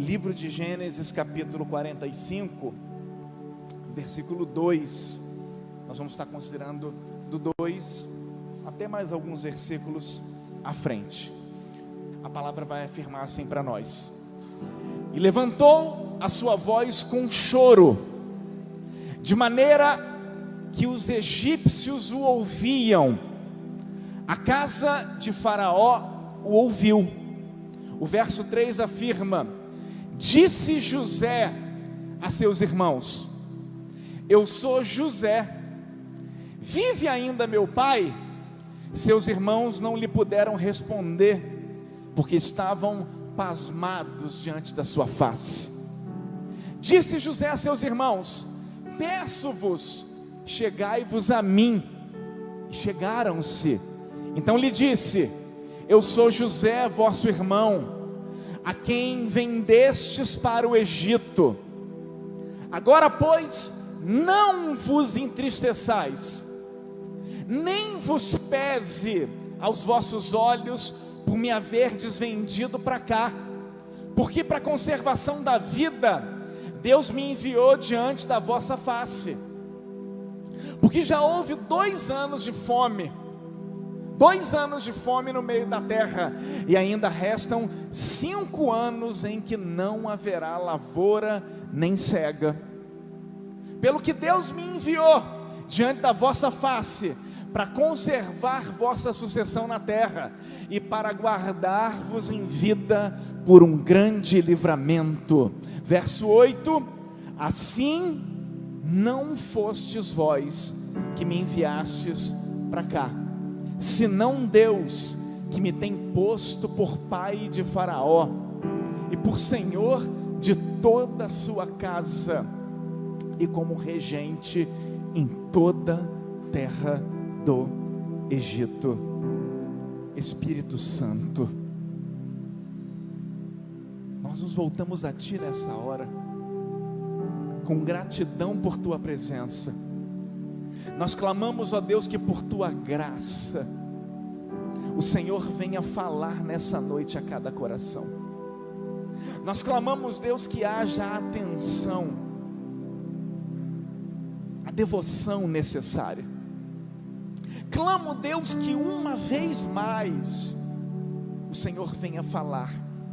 livro de Gênesis, capítulo 45, versículo 2. Nós vamos estar considerando do 2 até mais alguns versículos à frente. A palavra vai afirmar assim para nós: e levantou a sua voz com choro, de maneira que os egípcios o ouviam. A casa de Faraó o ouviu. O verso 3 afirma: disse José a seus irmãos: eu sou José, vive ainda meu pai? Seus irmãos não lhe puderam responder, porque estavam pasmados diante da sua face. Disse José a seus irmãos: peço-vos, chegai-vos a mim. E chegaram-se. Então lhe disse: eu sou José, vosso irmão, a quem vendestes para o Egito. Agora, pois, não vos entristeçais, nem vos pese aos vossos olhos por me haverdes vendido para cá, porque para a conservação da vida Deus me enviou diante da vossa face. Porque já houve 2 anos de fome, 2 anos de fome no meio da terra, e ainda restam 5 anos em que não haverá lavoura nem cega. Pelo que Deus me enviou diante da vossa face, para conservar vossa sucessão na terra, e para guardar-vos em vida por um grande livramento. Verso 8: assim não fostes vós que me enviastes para cá, senão Deus, que me tem posto por pai de Faraó, e por senhor de toda a sua casa, e como regente em toda a terra do Egito. Espírito Santo, nós nos voltamos a Ti nessa hora, com gratidão por Tua presença. Nós clamamos, ó Deus, que por Tua graça, o Senhor venha falar nessa noite a cada coração. Nós clamamos, Deus, que haja a atenção, a devoção necessária. Clamo, Deus, que uma vez mais o Senhor venha falar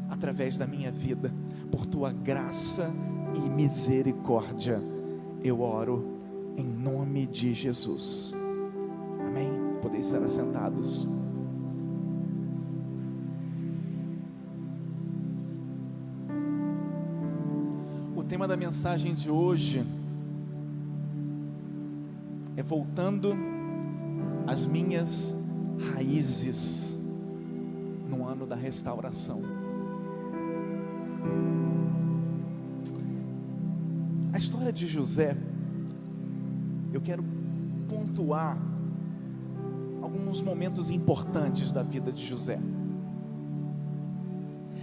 através da minha vida, por Tua graça e misericórdia. Eu oro em nome de Jesus, amém. Podeis estar assentados. O tema da mensagem de hoje é voltando às minhas raízes, no ano da restauração. A história de José, eu quero pontuar alguns momentos importantes da vida de José.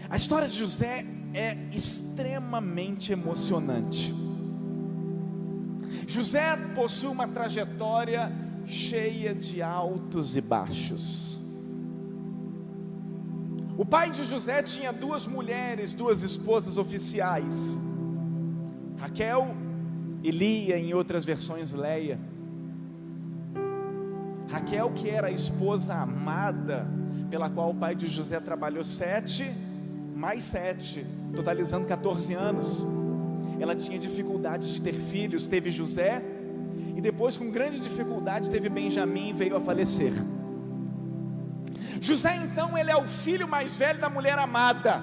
A história de José é extremamente emocionante. José possui uma trajetória cheia de altos e baixos. O pai de José tinha 2 mulheres, 2 esposas oficiais, Raquel e Lia, em outras versões Leia. Raquel, que era a esposa amada, pela qual o pai de José trabalhou 7 mais 7, totalizando 14 anos. Ela tinha dificuldade de ter filhos, teve José, e depois, com grande dificuldade, teve Benjamim e veio a falecer. José, então, ele é o filho mais velho da mulher amada.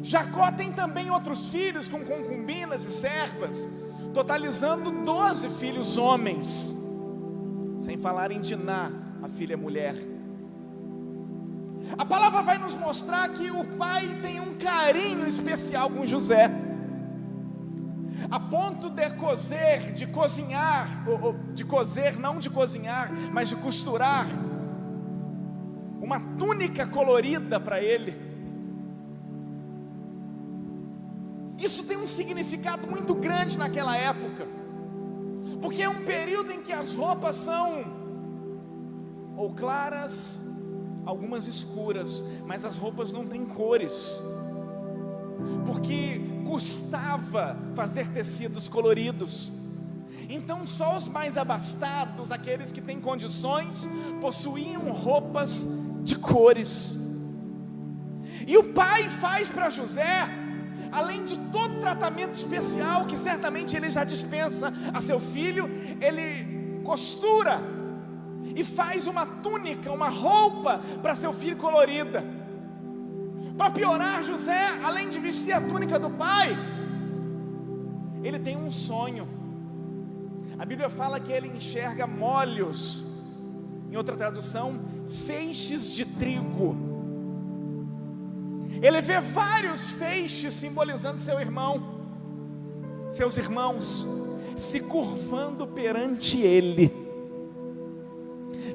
Jacó tem também outros filhos com concubinas e servas, totalizando 12 filhos homens, sem falar em Diná, a filha mulher. A palavra vai nos mostrar que o pai tem um carinho especial com José, a ponto de coser, de cozinhar, de coser, não de cozinhar, mas de costurar uma túnica colorida para ele. Isso tem um significado muito grande naquela época, porque é um período em que as roupas são ou claras algumas escuras, mas as roupas não têm cores, porque custava fazer tecidos coloridos. Então só os mais abastados, aqueles que têm condições, possuíam roupas de cores. E o pai faz para José, além de todo tratamento especial que certamente ele já dispensa a seu filho, ele costura e faz uma túnica, uma roupa para seu filho colorida. Para piorar, José, além de vestir a túnica do pai, ele tem um sonho. A Bíblia fala que ele enxerga molhos, em outra tradução, feixes de trigo. Ele vê vários feixes simbolizando seus irmãos, se curvando perante ele.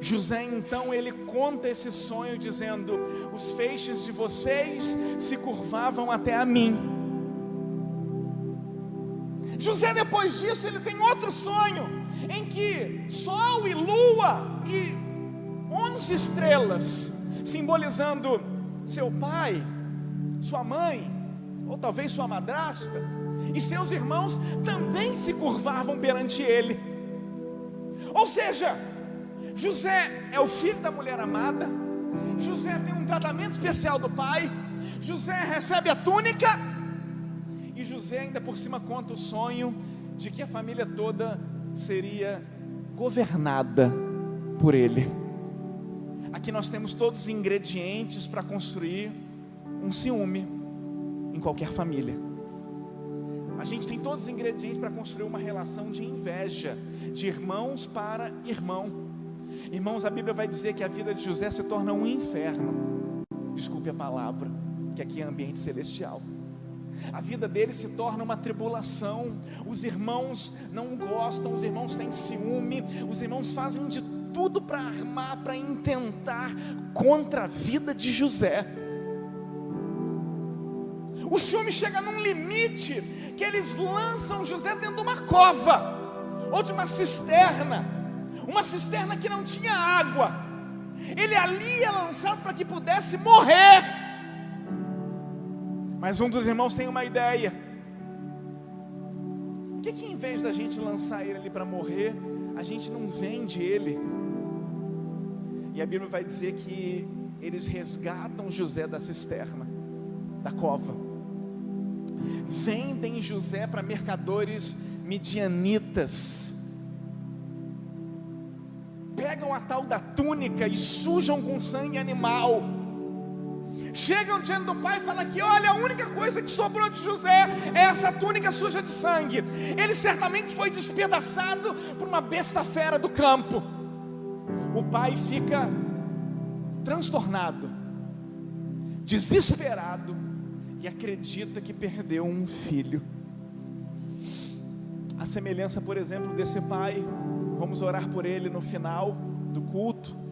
José então ele conta esse sonho dizendo: os feixes de vocês se curvavam até a mim. José, depois disso, ele tem outro sonho, em que sol e lua e 11 estrelas, simbolizando seu pai, sua mãe, ou talvez sua madrasta, e seus irmãos também se curvavam perante ele. Ou seja, José é o filho da mulher amada, José tem um tratamento especial do pai, José recebe a túnica, e José ainda por cima conta o sonho de que a família toda seria governada por ele. Aqui nós temos todos os ingredientes para construir um ciúme em qualquer família. A gente tem todos os ingredientes para construir uma relação de inveja, de irmãos para irmão. Irmãos, a Bíblia vai dizer que a vida de José se torna um inferno. Desculpe a palavra, que aqui é ambiente celestial. A vida dele se torna uma tribulação. Os irmãos não gostam, os irmãos têm ciúme, os irmãos fazem de tudo para armar, para intentar contra a vida de José. O ciúme chega num limite que eles lançam José dentro de uma cova, ou de uma cisterna que não tinha água. Ele ali é lançado para que pudesse morrer. Mas um dos irmãos tem uma ideia: por que em vez da gente lançar ele ali para morrer, a gente não vende ele? E a Bíblia vai dizer que eles resgatam José da cisterna, da cova, vendem José para mercadores midianitas, pegam a tal da túnica e sujam com sangue animal. Chegam diante do pai e falam que olha, a única coisa que sobrou de José é essa túnica suja de sangue. Ele certamente foi despedaçado por uma besta fera do campo. O pai fica transtornado, desesperado, e acredita que perdeu um filho. A semelhança, por exemplo, desse pai, vamos orar por ele no final do culto.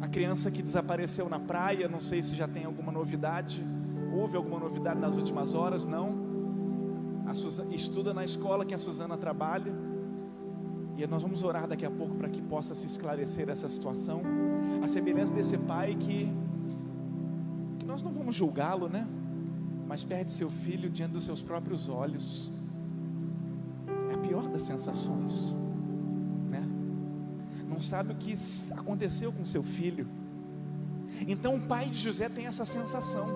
A criança que desapareceu na praia, não sei se já tem alguma novidade. Houve alguma novidade nas últimas horas? Não. Estuda na escola que a Suzana trabalha, e nós vamos orar daqui a pouco para que possa se esclarecer essa situação. A semelhança desse pai que nós não vamos julgá-lo, né? Mas perde seu filho diante dos seus próprios olhos. É a pior das sensações, né? Não sabe o que aconteceu com seu filho. Então o pai de José tem essa sensação.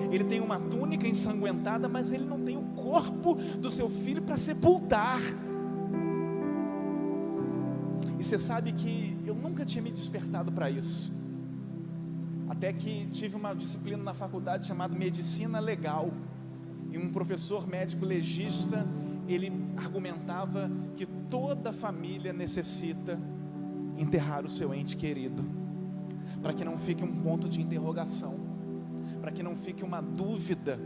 Ele tem uma túnica ensanguentada, mas ele não tem o corpo do seu filho para sepultar. E você sabe que eu nunca tinha me despertado para isso, até que tive uma disciplina na faculdade chamada Medicina Legal, e um professor médico legista, ele argumentava que toda família necessita enterrar o seu ente querido, para que não fique um ponto de interrogação, para que não fique uma dúvida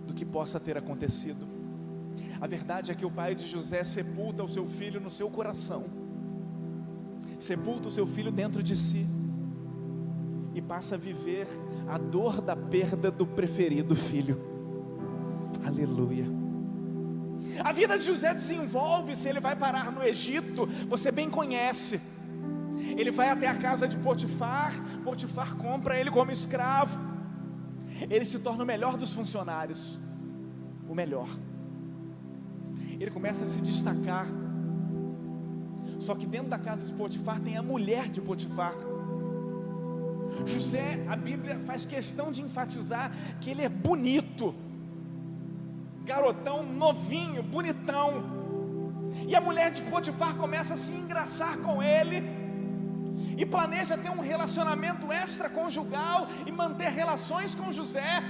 do que possa ter acontecido. A verdade é que o pai de José sepulta o seu filho no seu coração, sepulta o seu filho dentro de si, e passa a viver a dor da perda do preferido filho. Aleluia. A vida de José desenvolve-se, ele vai parar no Egito, você bem conhece. Ele vai até a casa de Potifar. Potifar compra ele como escravo. Ele se torna o melhor dos funcionários, o melhor. Ele começa a se destacar. Só que dentro da casa de Potifar tem a mulher de Potifar. José, a Bíblia faz questão de enfatizar que ele é bonito, garotão, novinho, bonitão. E a mulher de Potifar começa a se engraçar com ele e planeja ter um relacionamento extraconjugal e manter relações com José,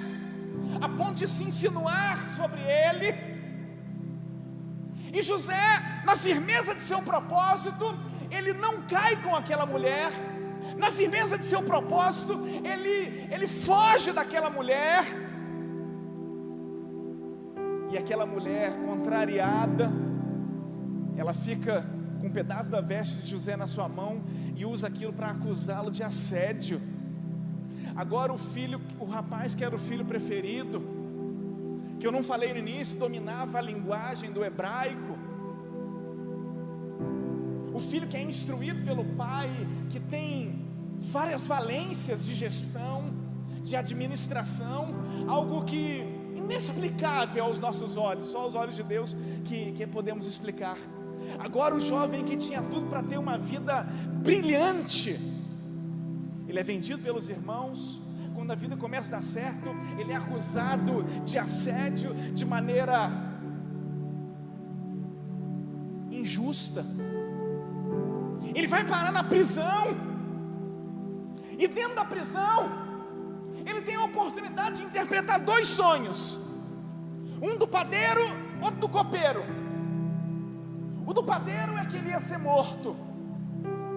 a ponto de se insinuar sobre ele. E José, na firmeza de seu propósito, ele não cai com aquela mulher. Na firmeza de seu propósito, ele foge daquela mulher. E aquela mulher, contrariada, ela fica com um pedaço da veste de José na sua mão e usa aquilo para acusá-lo de assédio. Agora o rapaz que era o filho preferido, que eu não falei no início, dominava a linguagem do hebraico. O filho que é instruído pelo pai, que tem várias valências de gestão, de administração, algo que inexplicável aos nossos olhos, só aos olhos de Deus que podemos explicar. Agora o jovem que tinha tudo para ter uma vida brilhante, ele é vendido pelos irmãos. Quando a vida começa a dar certo, ele é acusado de assédio de maneira injusta. Ele vai parar na prisão. E dentro da prisão, ele tem a oportunidade de interpretar 2 sonhos. Um do padeiro, outro do copeiro. O do padeiro é que ele ia ser morto,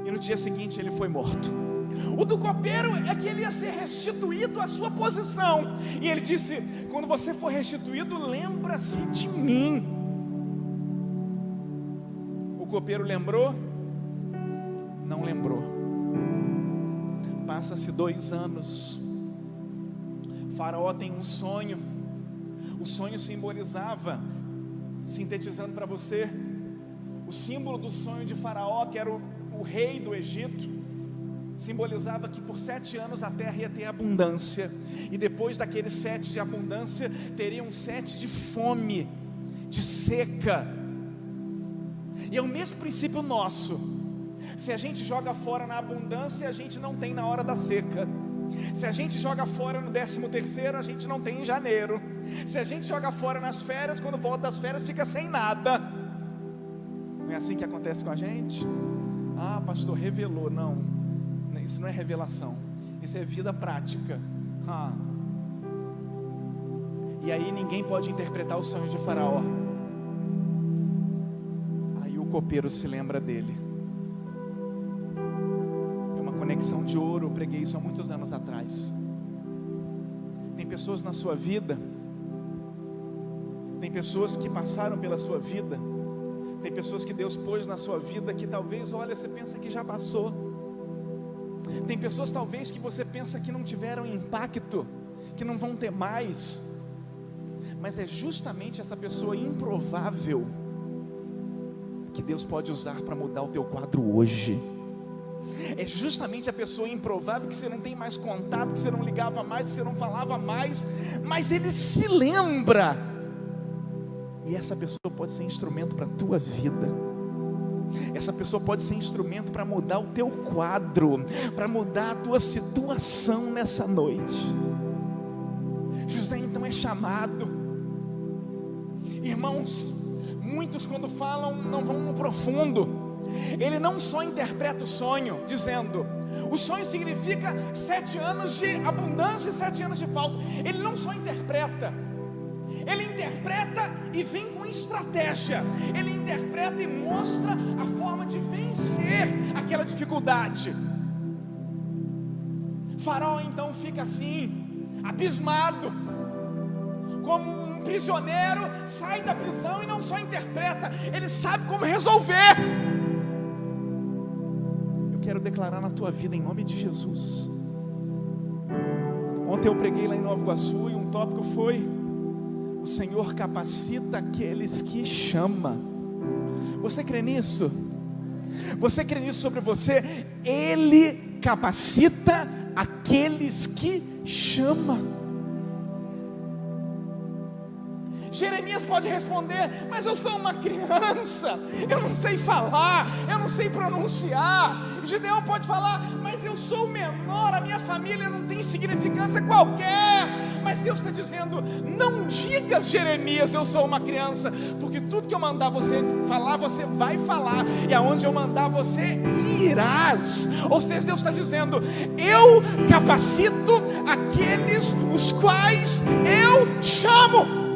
e no dia seguinte ele foi morto. O do copeiro é que ele ia ser restituído à sua posição. E ele disse: quando você for restituído, lembra-se de mim. O copeiro lembrou? Não lembrou. Passa-se 2 anos. Faraó tem um sonho. O sonho simbolizava, sintetizando para você, o símbolo do sonho de Faraó, que era o rei do Egito, simbolizava que por 7 anos a terra ia ter abundância, e depois daqueles 7 de abundância, teriam 7 de fome, de seca. E é o mesmo princípio nosso. Se a gente joga fora na abundância, a gente não tem na hora da seca. Se a gente joga fora no 13º, a gente não tem em janeiro. Se a gente joga fora nas férias, quando volta das férias fica sem nada. Não é assim que acontece com a gente? Ah, pastor, revelou. Não, isso não é revelação, isso é vida prática. E aí ninguém pode interpretar o sonho de Faraó. Aí o copeiro se lembra dele. É uma conexão de ouro. Eu preguei isso há muitos anos atrás. Tem pessoas na sua vida, tem pessoas que passaram pela sua vida, tem pessoas que Deus pôs na sua vida que talvez, olha, você pensa que já passou. Tem pessoas talvez que você pensa que não tiveram impacto, que não vão ter mais. Mas é justamente essa pessoa improvável que Deus pode usar para mudar o teu quadro hoje. É justamente a pessoa improvável que você não tem mais contato, que você não ligava mais, que você não falava mais, mas ele se lembra. E essa pessoa pode ser instrumento para a tua vida. Essa pessoa pode ser instrumento para mudar o teu quadro, para mudar a tua situação nessa noite. José então é chamado. Irmãos, muitos quando falam não vão no profundo. Ele não só interpreta o sonho, dizendo: o sonho significa 7 anos de abundância e 7 anos de falta. Ele não só interpreta, ele interpreta e vem com estratégia. Ele interpreta e mostra a forma de vencer aquela dificuldade. Faraó então fica assim, abismado, como um prisioneiro, sai da prisão e não só interpreta, ele sabe como resolver. Eu quero declarar na tua vida em nome de Jesus. Ontem eu preguei lá em Nova Iguaçu e um tópico foi: o Senhor capacita aqueles que chama. Você crê nisso? Você crê nisso sobre você? Ele capacita aqueles que chama. Jeremias pode responder: mas eu sou uma criança, eu não sei falar, eu não sei pronunciar. Gideão pode falar: mas eu sou o menor, a minha família não tem significância qualquer. Mas Deus está dizendo: não digas, Jeremias, eu sou uma criança, porque tudo que eu mandar você falar, você vai falar, e aonde eu mandar você irás. Ou seja, Deus está dizendo: eu capacito aqueles os quais eu chamo.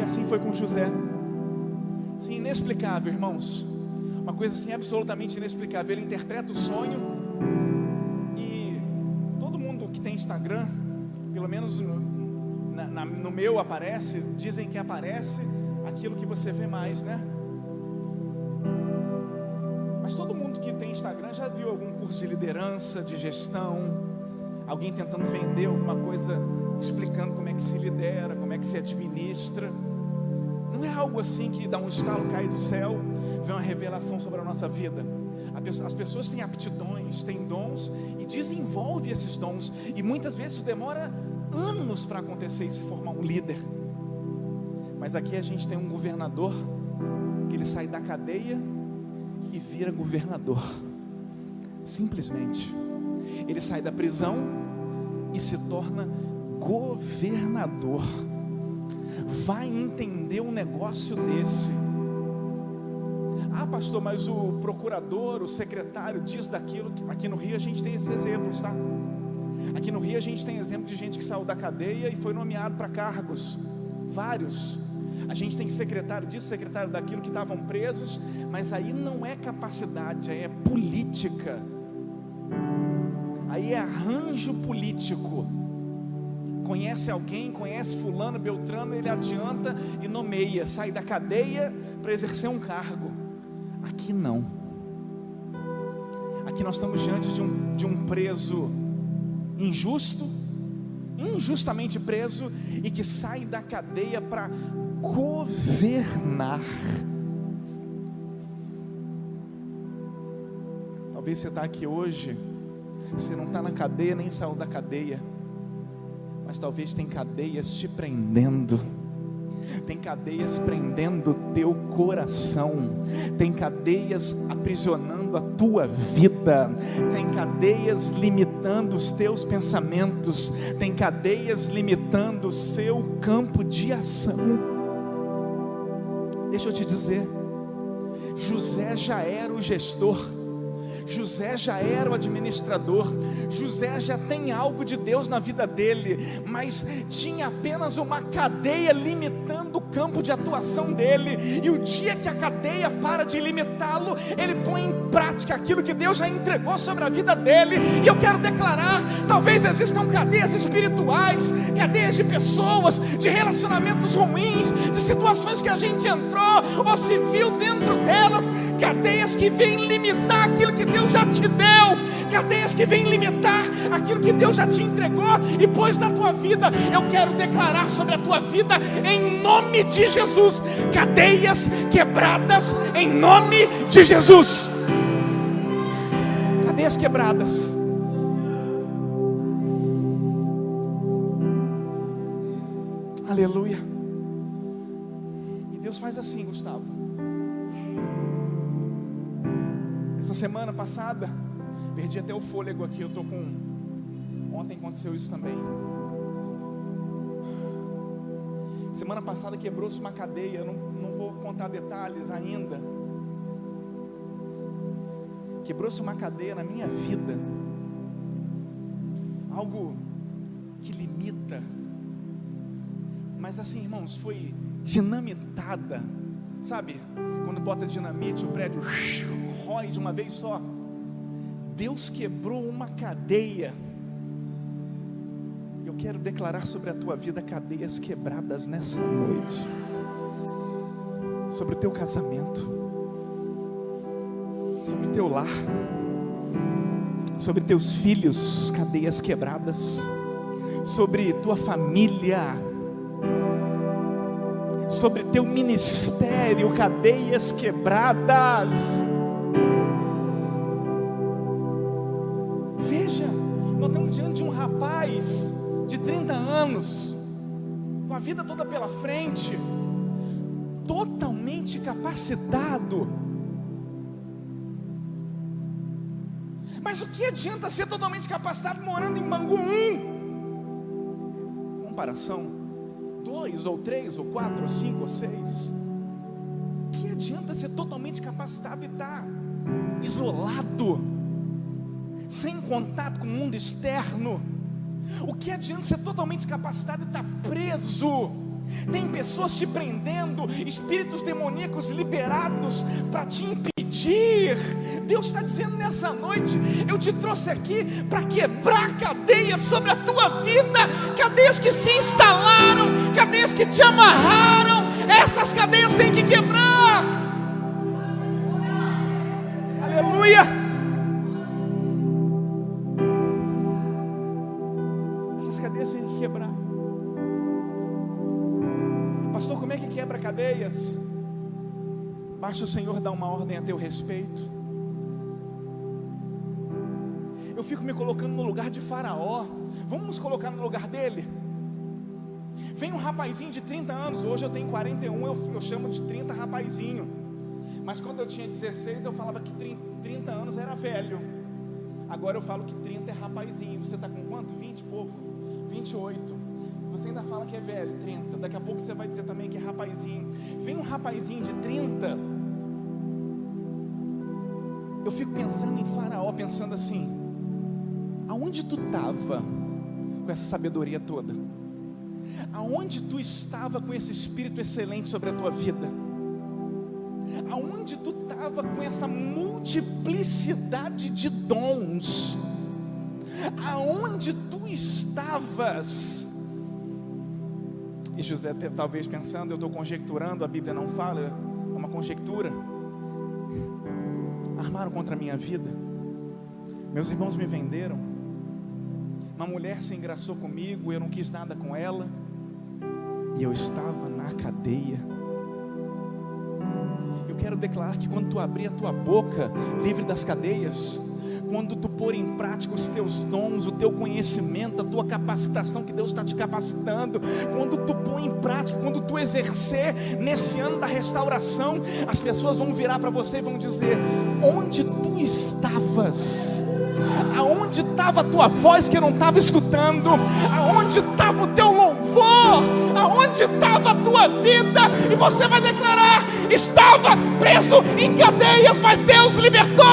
Assim foi com José. Sim, inexplicável, irmãos. Uma coisa assim absolutamente inexplicável. Ele interpreta o sonho, e todo mundo que tem Instagram, pelo menos no meu aparece, dizem que aparece aquilo que você vê mais, né? Mas todo mundo que tem Instagram já viu algum curso de liderança, de gestão, alguém tentando vender alguma coisa, explicando como é que se lidera, como é que se administra. Não é algo assim que dá um estalo, cai do céu, vem uma revelação sobre a nossa vida. As pessoas têm aptidões, têm dons, e desenvolvem esses dons, e muitas vezes demora anos para acontecer e se formar um líder. Mas aqui a gente tem um governador, que ele sai da cadeia e vira governador. Simplesmente ele sai da prisão e se torna governador. Vai entender um negócio desse? Ah, pastor, mas o procurador, o secretário diz daquilo. Aqui no Rio a gente tem esses exemplos, tá? Aqui no Rio a gente tem exemplo de gente que saiu da cadeia e foi nomeado para cargos, vários. A gente tem secretário disso, secretário daquilo, que estavam presos, mas aí não é capacidade, aí é política, aí é arranjo político. Conhece alguém, conhece fulano, beltrano, ele adianta e nomeia, sai da cadeia para exercer um cargo. Aqui não. Aqui nós estamos diante de um preso injusto, injustamente preso, e que sai da cadeia para governar. Talvez você está aqui hoje, você não está na cadeia, nem saiu da cadeia, mas talvez tem cadeias te prendendo, tem cadeias prendendo o teu coração, tem cadeias aprisionando a tua vida, tem cadeias limitando os teus pensamentos, tem cadeias limitando o seu campo de ação. Deixa eu te dizer, José já era o gestor, José já era o administrador, José já tem algo de Deus na vida dele, mas tinha apenas uma cadeia limitando o campo de atuação dele, e o dia que a cadeia para de limitá-lo, ele põe em prática aquilo que Deus já entregou sobre a vida dele. E eu quero declarar, talvez existam cadeias espirituais, cadeias de pessoas, de relacionamentos ruins, de situações que a gente entrou ou se viu dentro delas, cadeias que vêm limitar aquilo que Deus já te deu, cadeias que vêm limitar aquilo que Deus já te entregou e pôs na tua vida. Eu quero declarar sobre a tua vida, em nome de Jesus, cadeias quebradas, em nome de Jesus. Cadeias quebradas. Aleluia. E Deus faz assim, Gustavo. Essa semana passada, perdi até o fôlego aqui, eu tô com... Ontem aconteceu isso também. Semana passada quebrou-se uma cadeia, não vou contar detalhes ainda. Quebrou-se uma cadeia na minha vida, algo que limita, mas assim, irmãos, foi dinamitada, sabe? Quando bota dinamite, o prédio rói de uma vez só. Deus quebrou uma cadeia. Eu quero declarar sobre a tua vida cadeias quebradas nessa noite, sobre o teu casamento, sobre o teu lar, sobre teus filhos, cadeias quebradas, sobre tua família, sobre teu ministério, cadeias quebradas. Veja, nós estamos diante de um rapaz de 30 anos, com a vida toda pela frente, totalmente capacitado. Mas o que adianta ser totalmente capacitado morando em Bangu 1? Comparação, 2 ou 3 ou 4 ou 5 ou 6. O que adianta ser totalmente capacitado e estar isolado, sem contato com o mundo externo? O que adianta ser totalmente capacitado e estar preso? Tem pessoas te prendendo, espíritos demoníacos liberados para te impedir. Deus está dizendo nessa noite: eu te trouxe aqui para quebrar cadeias sobre a tua vida, cadeias que se instalaram, cadeias que te amarraram. Essas cadeias têm que quebrar. Aleluia. Essas cadeias têm que quebrar. Pastor, como é que quebra cadeias? Basta o Senhor dar uma ordem a teu respeito. Eu fico me colocando no lugar de Faraó. Vamos nos colocar no lugar dele. Vem um rapazinho de 30 anos. Hoje eu tenho 41, eu chamo de 30 rapazinho. Mas quando eu tinha 16 eu falava que 30 anos era velho. Agora eu falo que 30 é rapazinho. Você está com quanto? 20 e pouco? 28. Você ainda fala que é velho, 30. Daqui a pouco você vai dizer também que é rapazinho. Vem um rapazinho de 30. Eu fico pensando em Faraó, pensando assim: aonde tu estava com essa sabedoria toda? Aonde tu estava com esse espírito excelente sobre a tua vida? Aonde tu estava com essa multiplicidade de dons? Aonde tu estavas? E José talvez pensando: eu estou conjecturando, a Bíblia não fala, é uma conjectura. Armaram contra a minha vida, meus irmãos me venderam, uma mulher se engraçou comigo, eu não quis nada com ela, e eu estava na cadeia. Eu quero declarar que quando tu abrir a tua boca, livre das cadeias, quando tu pôr em prática os teus dons, o teu conhecimento, a tua capacitação que Deus está te capacitando, quando tu pôr em prática, quando tu exercer nesse ano da restauração, as pessoas vão virar para você e vão dizer: onde tu estavas? Aonde estava a tua voz que eu não estava escutando? Aonde estava o teu louvor? Aonde estava a tua vida? E você vai declarar: estava preso em cadeias, mas Deus libertou.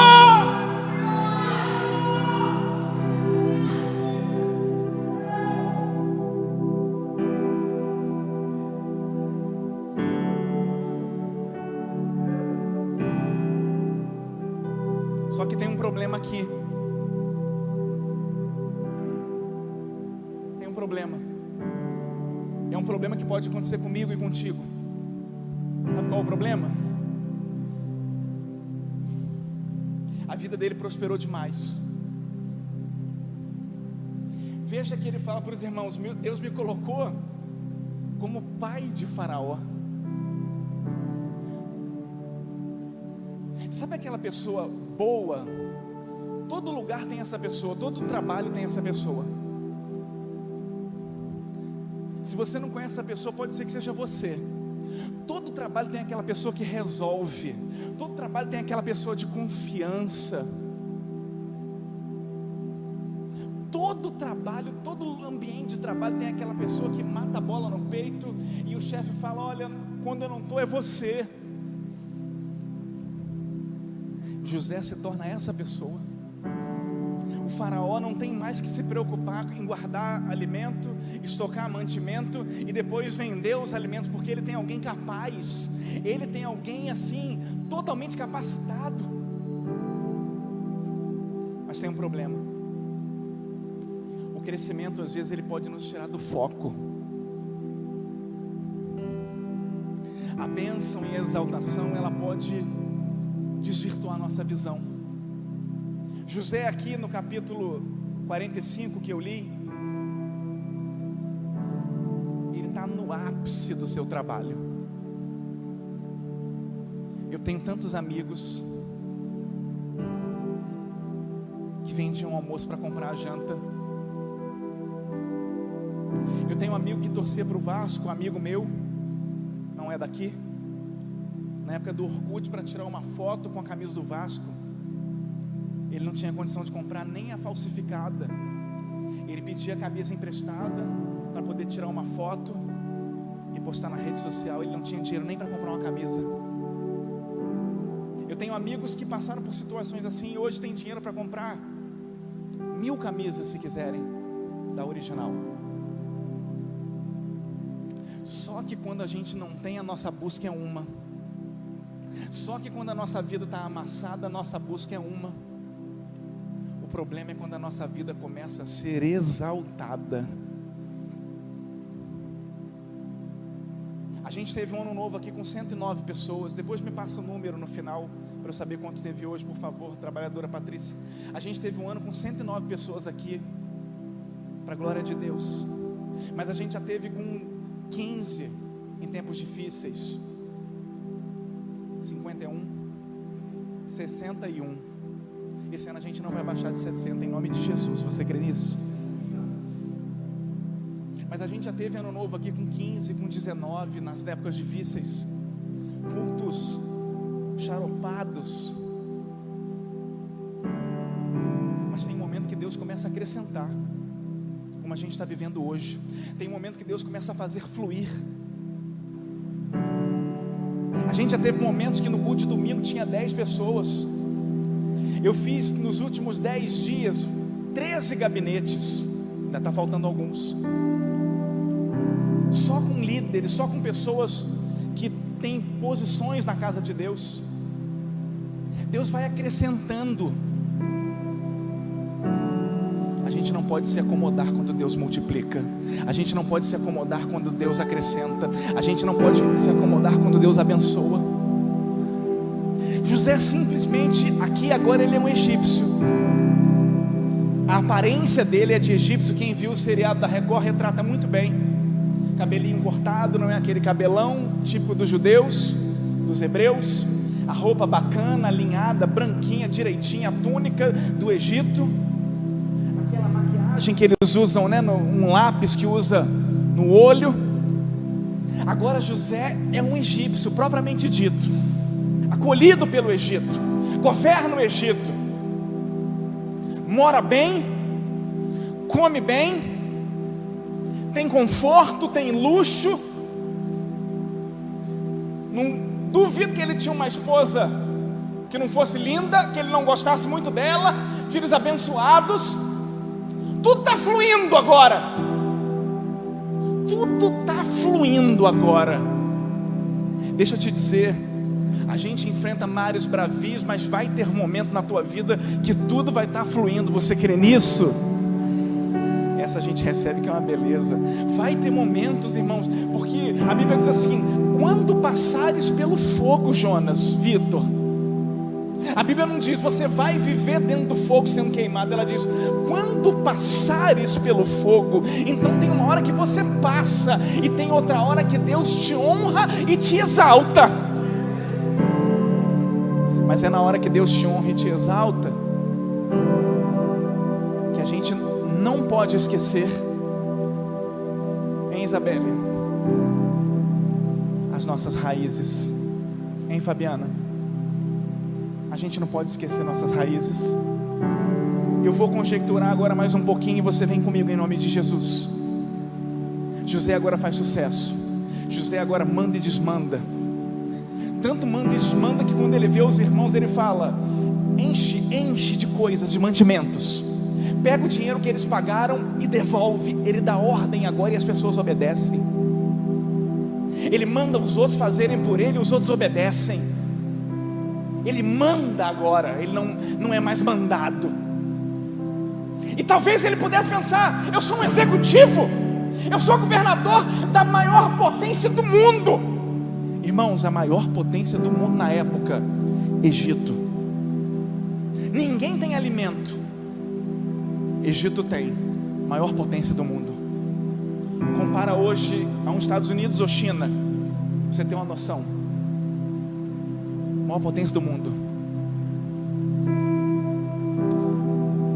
Só que tem um problema aqui. Tem um problema. É um problema que pode acontecer comigo e contigo. Sabe qual é o problema? A vida dele prosperou demais. Veja que ele fala para os irmãos: Deus me colocou como pai de Faraó. Sabe aquela pessoa boa? Todo lugar tem essa pessoa, todo trabalho tem essa pessoa. Se você não conhece essa pessoa, pode ser que seja você. Todo trabalho tem aquela pessoa que resolve. Todo trabalho tem aquela pessoa de confiança. Todo trabalho, todo ambiente de trabalho tem aquela pessoa que mata a bola no peito e o chefe fala: olha, quando eu não estou é você. José se torna essa pessoa. O faraó não tem mais que se preocupar em guardar alimento, estocar mantimento e depois vender os alimentos, porque ele tem alguém capaz, ele tem alguém assim, totalmente capacitado. Mas tem um problema. O crescimento às vezes ele pode nos tirar do foco. A bênção e a exaltação, ela pode desvirtuar a nossa visão. José aqui no capítulo 45 que eu li, ele está no ápice do seu trabalho. Eu tenho tantos amigos que vendiam almoço para comprar a janta. Eu tenho um amigo que torcia para o Vasco, um amigo meu, não é daqui. Na época do Orkut, para tirar uma foto com a camisa do Vasco, ele não tinha condição de comprar nem a falsificada. Ele pedia a camisa emprestada para poder tirar uma foto e postar na rede social. Ele não tinha dinheiro nem para comprar uma camisa. Eu tenho amigos que passaram por situações assim e hoje tem dinheiro para comprar 1000 camisas, se quiserem, da original. Só que quando a gente não tem, a nossa busca é uma. Só que quando a nossa vida está amassada, a nossa busca é uma. O problema é quando a nossa vida começa a ser exaltada. A gente teve um ano novo aqui com 109 pessoas. Depois me passa o número no final, para eu saber quanto teve hoje, por favor, trabalhadora Patrícia. A gente teve um ano com 109 pessoas aqui, para a glória de Deus. Mas a gente já teve com 15 em tempos difíceis, 51, 61. Esse ano a gente não vai baixar de 60 em nome de Jesus. Você crê nisso? Mas a gente já teve ano novo aqui com 15, com 19, nas épocas difíceis, cultos xaropados. Mas tem um momento que Deus começa a acrescentar, como a gente está vivendo hoje. Tem um momento que Deus começa a fazer fluir. A gente já teve momentos que no culto de domingo tinha 10 pessoas. Eu fiz nos últimos 10 dias 13 gabinetes, ainda está faltando alguns, só com líderes, só com pessoas que têm posições na casa de Deus. Deus vai acrescentando. A gente não pode se acomodar quando Deus multiplica. A gente não pode se acomodar quando Deus acrescenta. A gente não pode se acomodar quando Deus abençoa. José simplesmente, aqui agora ele é um egípcio. A aparência dele é de egípcio. Quem viu o seriado da Record retrata muito bem. Cabelinho cortado, não é aquele cabelão tipo dos judeus, dos hebreus. A roupa bacana, alinhada, branquinha, direitinha, a túnica do Egito. Que eles usam, né, um lápis que usa no olho. Agora José é um egípcio propriamente dito, acolhido pelo Egito, governa o Egito, mora bem, come bem, tem conforto, tem luxo. Não duvido que ele tinha uma esposa que não fosse linda, que ele não gostasse muito dela, filhos abençoados. Tudo está fluindo agora. Tudo está fluindo agora. Deixa eu te dizer, a gente enfrenta mares bravios, mas vai ter momento na tua vida que tudo vai estar fluindo. Você crê nisso? Essa a gente recebe, que é uma beleza. Vai ter momentos, irmãos, porque a Bíblia diz assim: quando passares pelo fogo, Jonas, Vitor. A Bíblia não diz você vai viver dentro do fogo sendo queimado. Ela diz quando passares pelo fogo. Então tem uma hora que você passa e tem outra hora que Deus te honra e te exalta. Mas é na hora que Deus te honra e te exalta que a gente não pode esquecer, hein, Isabelle, as nossas raízes, hein, Fabiana? A gente não pode esquecer nossas raízes. Eu vou conjecturar agora mais um pouquinho e você vem comigo em nome de Jesus. José agora faz sucesso. José agora manda e desmanda. Tanto manda e desmanda que quando ele vê os irmãos ele fala: enche de coisas, de mantimentos. Pega o dinheiro que eles pagaram e devolve. Ele dá ordem agora e as pessoas obedecem. Ele manda os outros fazerem por ele e os outros obedecem. Ele manda agora, ele não é mais mandado. E talvez ele pudesse pensar: eu sou um executivo, eu sou governador da maior potência do mundo. Irmãos, a maior potência do mundo na época, Egito. Ninguém tem alimento, Egito tem, maior potência do mundo. Compara hoje a uns Estados Unidos ou China, pra você ter uma noção. maior potência do mundo.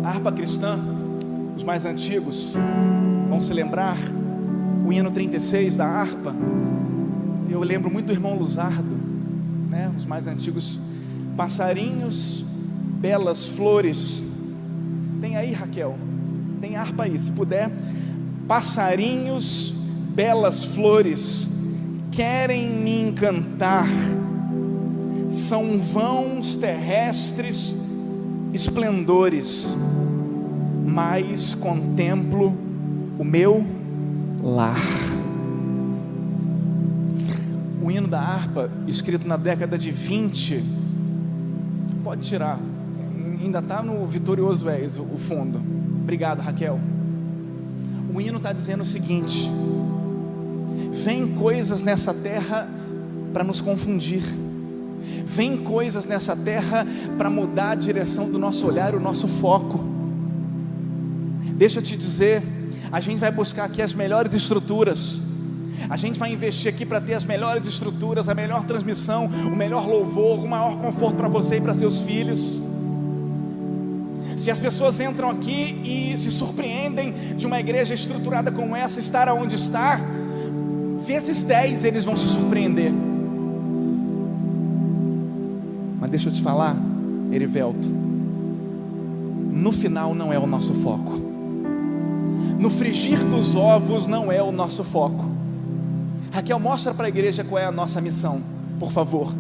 A harpa cristã, os mais antigos vão se lembrar, o hino 36 da harpa. Eu lembro muito do irmão Luzardo, né? Os mais antigos, passarinhos, belas flores. Tem aí, Raquel, tem harpa aí, se puder. Passarinhos, belas flores, querem me encantar, são vãos terrestres esplendores, mas contemplo o meu lar. O hino da harpa, escrito na década de 20, pode tirar, ainda está no Vitorioso És, o fundo. Obrigado, Raquel. O hino está dizendo o seguinte: vem coisas nessa terra para nos confundir, vem coisas nessa terra para mudar a direção do nosso olhar, o nosso foco. Deixa eu te dizer, a gente vai buscar aqui as melhores estruturas, a gente vai investir aqui para ter as melhores estruturas, a melhor transmissão, o melhor louvor, o maior conforto para você e para seus filhos. Se as pessoas entram aqui e se surpreendem de uma igreja estruturada como essa estar onde está, vezes 10 eles vão se surpreender. Mas deixa eu te falar, Erivelto, no final não é o nosso foco, no frigir dos ovos não é o nosso foco. Raquel, mostra para a igreja qual é a nossa missão, por favor.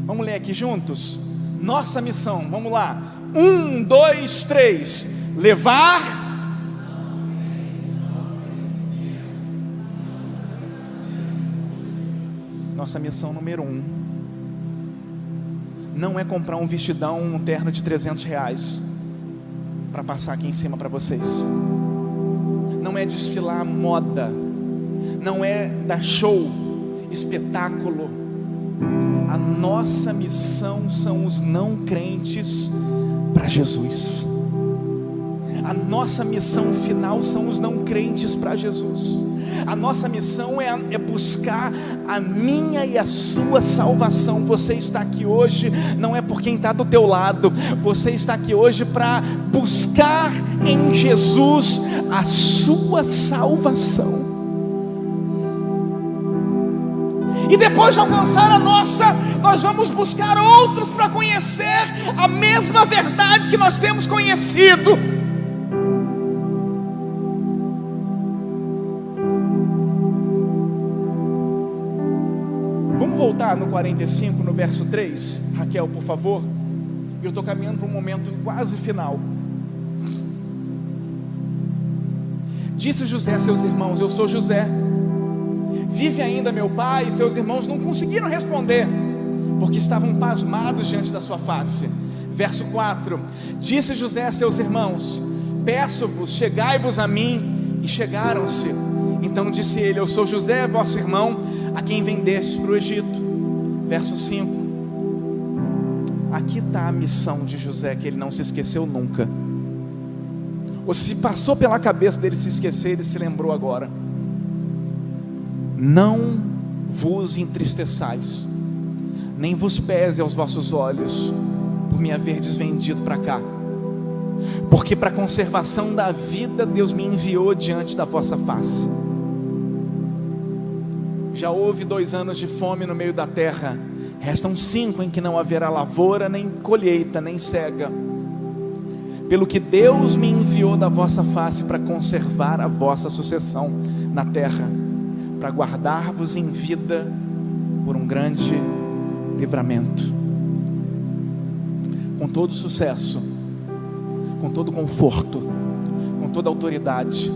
Vamos ler aqui juntos? Nossa missão, vamos lá. 1, 2, 3. Levar. Nossa missão número 1 não é comprar um vestidão, um terno de R$300 para passar aqui em cima para vocês. Não é desfilar moda, não é dar show, espetáculo. A nossa missão são os não crentes para Jesus. A nossa missão final são os não crentes para Jesus. A nossa missão é buscar a minha e a sua salvação. Você está aqui hoje não é por quem está do teu lado, você está aqui hoje para buscar em Jesus a sua salvação. E depois de alcançar a nossa, nós vamos buscar outros para conhecer a mesma verdade que nós temos conhecido. Vamos voltar no 45, no verso 3, Raquel, por favor. Eu estou caminhando para um momento quase final. Disse José a seus irmãos: eu sou José. Vive ainda meu pai? E seus irmãos não conseguiram responder, porque estavam pasmados diante da sua face. Verso 4: disse José a seus irmãos: peço-vos, chegai-vos a mim. E chegaram-se. Então disse ele: eu sou José, vosso irmão, a quem vendestes para o Egito. Verso 5: aqui está a missão de José, que ele não se esqueceu nunca. Ou se passou pela cabeça dele se esquecer, ele se lembrou agora. Não vos entristeçais, nem vos pese aos vossos olhos, por me haverdes vendido para cá, porque para a conservação da vida Deus me enviou diante da vossa face. Já houve 2 anos de fome no meio da terra, restam 5 em que não haverá lavoura, nem colheita, nem cega. Pelo que Deus me enviou da vossa face para conservar a vossa sucessão na terra, para guardar-vos em vida por um grande livramento. Com todo sucesso, com todo conforto, com toda autoridade,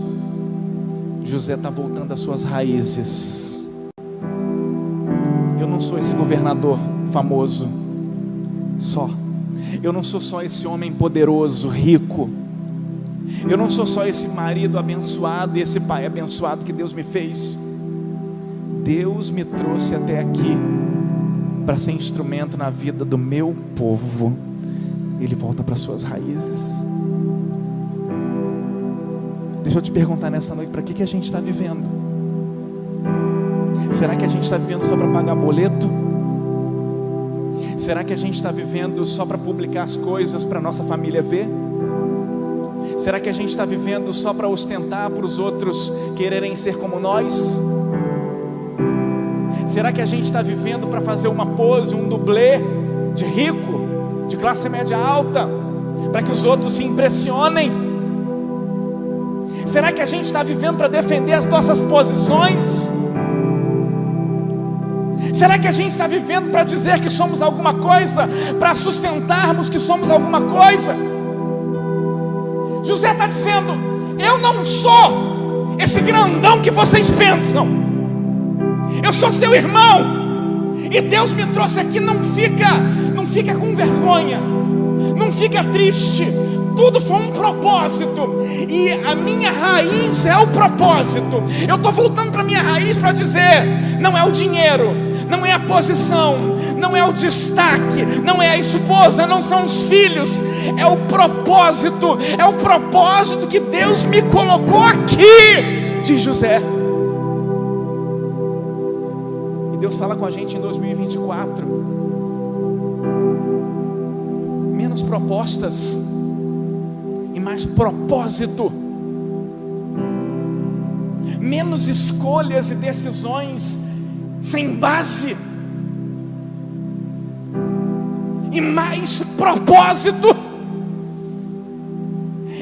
José está voltando às suas raízes. Eu não sou esse governador famoso só, eu não sou só esse homem poderoso, rico, eu não sou só esse marido abençoado e esse pai abençoado que Deus me fez. Deus me trouxe até aqui para ser instrumento na vida do meu povo. Ele volta para suas raízes. Deixa eu te perguntar nessa noite, para que a gente está vivendo? Será que a gente está vivendo só para pagar boleto? Será que a gente está vivendo só para publicar as coisas para nossa família ver? Será que a gente está vivendo só para ostentar, para os outros quererem ser como nós? Será que a gente está vivendo para fazer uma pose, um dublê de rico, de classe média alta, para que os outros se impressionem? Será que a gente está vivendo para defender as nossas posições? Será que a gente está vivendo para dizer que somos alguma coisa, para sustentarmos que somos alguma coisa? José está dizendo: eu não sou esse grandão que vocês pensam, eu sou seu irmão, e Deus me trouxe aqui. Não fica com vergonha, não fica triste. Tudo foi um propósito, e a minha raiz é o propósito. Eu estou voltando para a minha raiz para dizer: não é o dinheiro, não é a posição, não é o destaque, não é a esposa, não são os filhos, é o propósito que Deus me colocou aqui, diz José. E Deus fala com a gente em 2024: menos propostas e mais propósito, menos escolhas e decisões sem base, e mais propósito.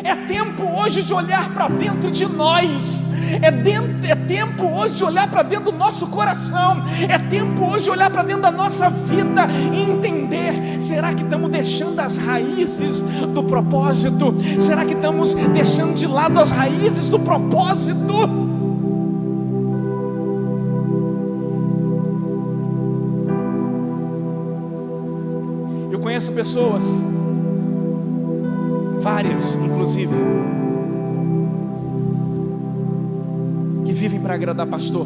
É tempo hoje de olhar para dentro de nós, é tempo hoje de olhar para dentro do nosso coração, é tempo hoje de olhar para dentro da nossa vida e entender: será que estamos deixando as raízes do propósito? Será que estamos deixando de lado as raízes do propósito? Eu conheço pessoas, várias inclusive, que vivem para agradar pastor.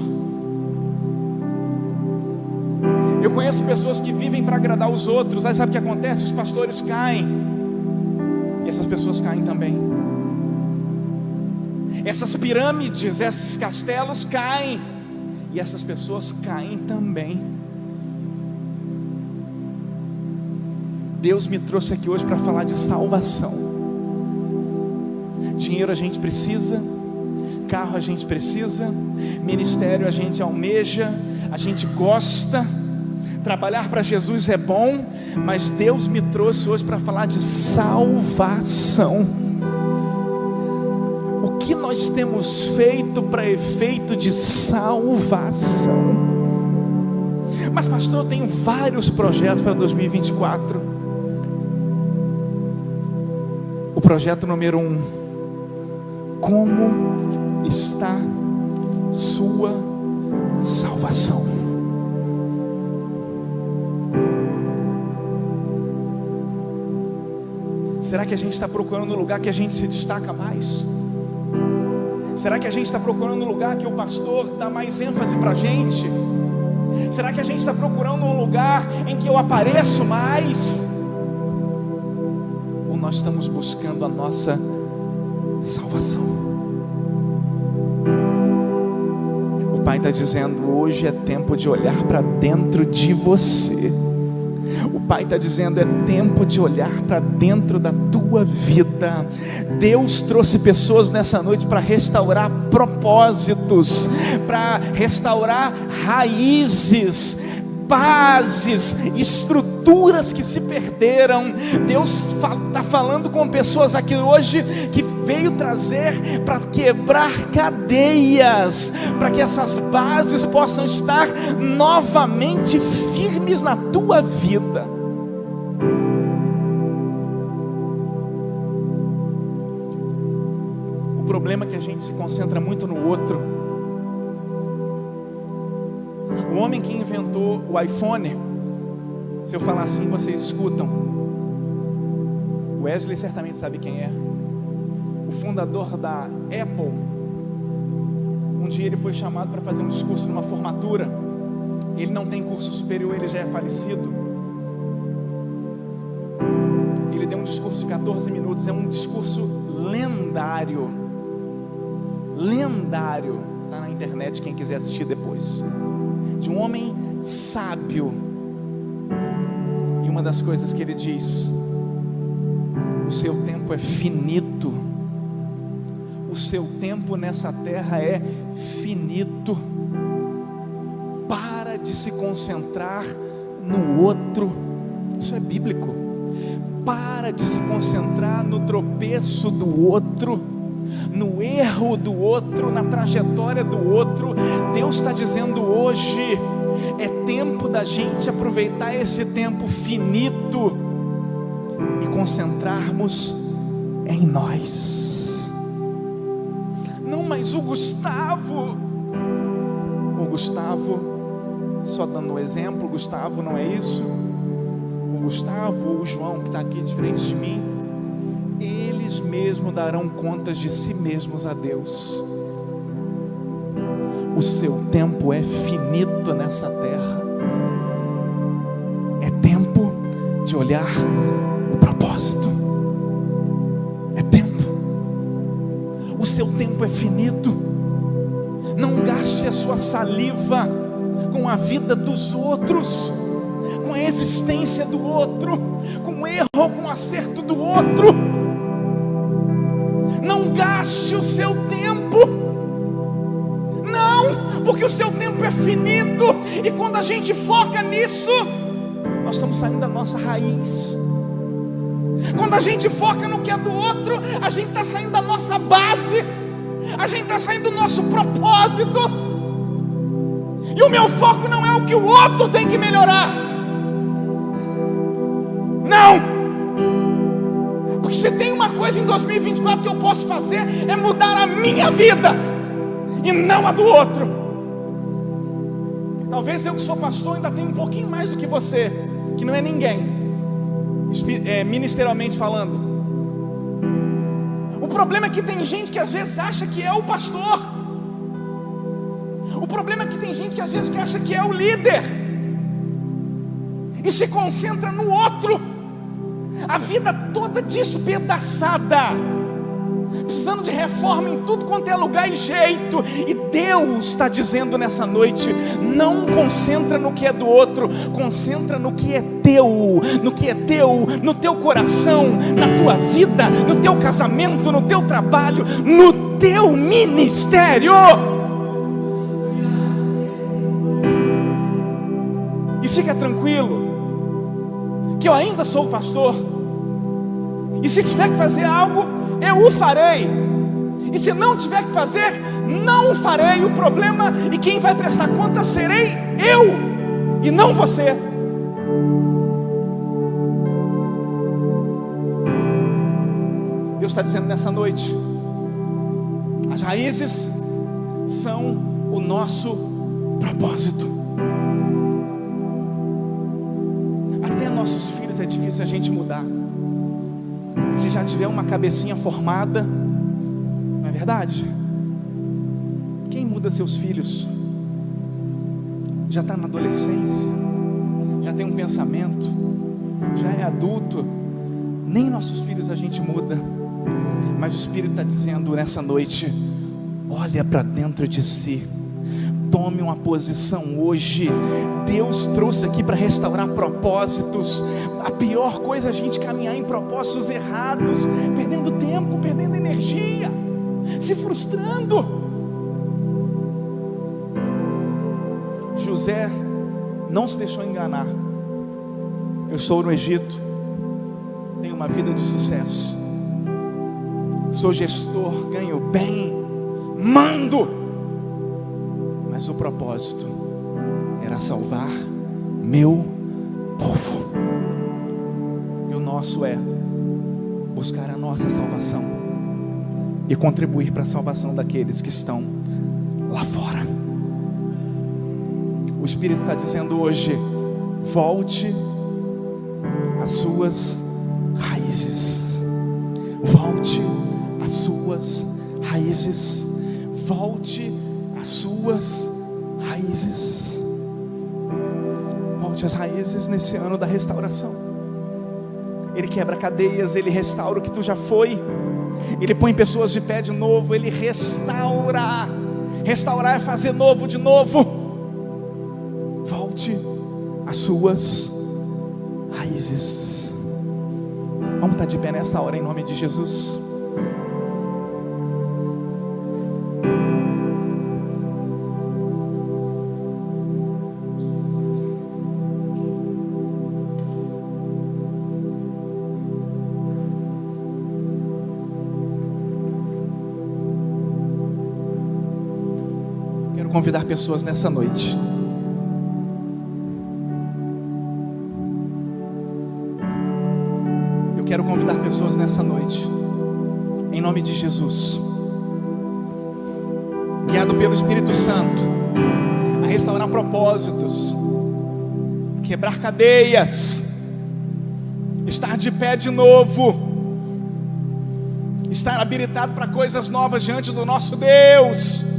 Eu conheço pessoas que vivem para agradar os outros. Aí sabe o que acontece? Os pastores caem, e essas pessoas caem também. Essas pirâmides, esses castelos caem, e essas pessoas caem também. Deus me trouxe aqui hoje para falar de salvação. Dinheiro a gente precisa, carro a gente precisa, ministério a gente almeja, a gente gosta, trabalhar para Jesus é bom, mas Deus me trouxe hoje para falar de salvação. O que nós temos feito para efeito de salvação? Mas pastor, eu tenho vários projetos para 2024. O projeto número 1: como está sua salvação? Será que a gente está procurando um lugar que a gente se destaca mais? Será que a gente está procurando um lugar que o pastor dá mais ênfase para a gente? Será que a gente está procurando um lugar em que eu apareço mais? Ou nós estamos buscando a nossa salvação? O Pai está dizendo: hoje é tempo de olhar para dentro de você. O Pai está dizendo: é tempo de olhar para dentro da tua vida. Deus trouxe pessoas nessa noite para restaurar propósitos, para restaurar raízes, bases, estruturas que se perderam. Deus está falando com pessoas aqui hoje que veio trazer para quebrar cadeias, para que essas bases possam estar novamente firmes na tua vida. O problema é que a gente se concentra muito no outro. O homem que inventou o iPhone, se eu falar assim, vocês escutam. Wesley certamente sabe quem é. O fundador da Apple. Um dia ele foi chamado para fazer um discurso numa formatura. Ele não tem curso superior, ele já é falecido. Ele deu um discurso de 14 minutos. É um discurso lendário. Lendário. Está na internet, quem quiser assistir depois. De um homem sábio. E uma das coisas que ele diz: o seu tempo é finito. O seu tempo nessa terra é finito. Para de se concentrar no outro. Isso é bíblico. Para de se concentrar no tropeço do outro, no erro do outro, na trajetória do outro. Deus está dizendo hoje: é tempo da gente aproveitar esse tempo finito e concentrarmos em nós. Não, mas o Gustavo, só dando um exemplo, o Gustavo não é isso. O Gustavo ou o João que está aqui de frente de mim, eles mesmos darão contas de si mesmos a Deus. O seu tempo é finito nessa terra. É tempo de olhar o propósito. É tempo. O seu tempo é finito. Não gaste a sua saliva com a vida dos outros, com a existência do outro, com o erro ou com o acerto do outro. Não gaste o seu tempo. Não, porque o seu tempo é finito. E quando a gente foca nisso, nós estamos saindo da nossa raiz. Quando a gente foca no que é do outro, a gente está saindo da nossa base. A gente está saindo do nosso propósito. E o meu foco não é o que o outro tem que melhorar. Não. Porque se tem uma coisa em 2024 que eu posso fazer, é mudar a minha vida e não a do outro. Talvez eu que sou pastor ainda tenha um pouquinho mais do que você, que não é ninguém, ministerialmente falando. O problema é que tem gente que às vezes acha que é o pastor. O problema é que tem gente que às vezes acha que é o líder e se concentra no outro, a vida toda despedaçada, precisando de reforma em tudo quanto é lugar e jeito. E Deus está dizendo nessa noite: não concentra no que é do outro, concentra no que é teu, no que é teu, no teu coração, na tua vida, no teu casamento, no teu trabalho, no teu ministério. E fica tranquilo que eu ainda sou o pastor, e se tiver que fazer algo, eu o farei. E se não tiver que fazer, não o farei. O problema e quem vai prestar conta serei eu e não você. Deus está dizendo nessa noite: as raízes são o nosso propósito. Até nossos filhos é difícil a gente mudar. Se já tiver uma cabecinha formada, não é verdade? Quem muda seus filhos? Já está na adolescência, já tem um pensamento, já é adulto. Nem nossos filhos a gente muda. Mas o Espírito está dizendo nessa noite: olha para dentro de si, tome uma posição hoje. Deus trouxe aqui para restaurar propósitos. A pior coisa é a gente caminhar em propósitos errados, perdendo tempo, perdendo energia, se frustrando. José não se deixou enganar. Eu estou no Egito, tenho uma vida de sucesso, sou gestor, ganho bem, mando. Mas o propósito era salvar meu povo. E o nosso é buscar a nossa salvação e contribuir para a salvação daqueles que estão lá fora. O Espírito está dizendo hoje: volte às suas raízes. Volte às suas raízes. Volte às suas raízes. Volte às raízes nesse ano da restauração. Ele quebra cadeias, Ele restaura o que tu já foi, Ele põe pessoas de pé de novo, Ele restaura. Restaurar é fazer novo de novo. Volte às suas raízes. Vamos estar de pé nessa hora em nome de Jesus. Quero convidar pessoas nessa noite. Quero convidar pessoas nessa noite, em nome de Jesus, guiado pelo Espírito Santo, a restaurar propósitos, quebrar cadeias, estar de pé de novo, estar habilitado para coisas novas diante do nosso Deus.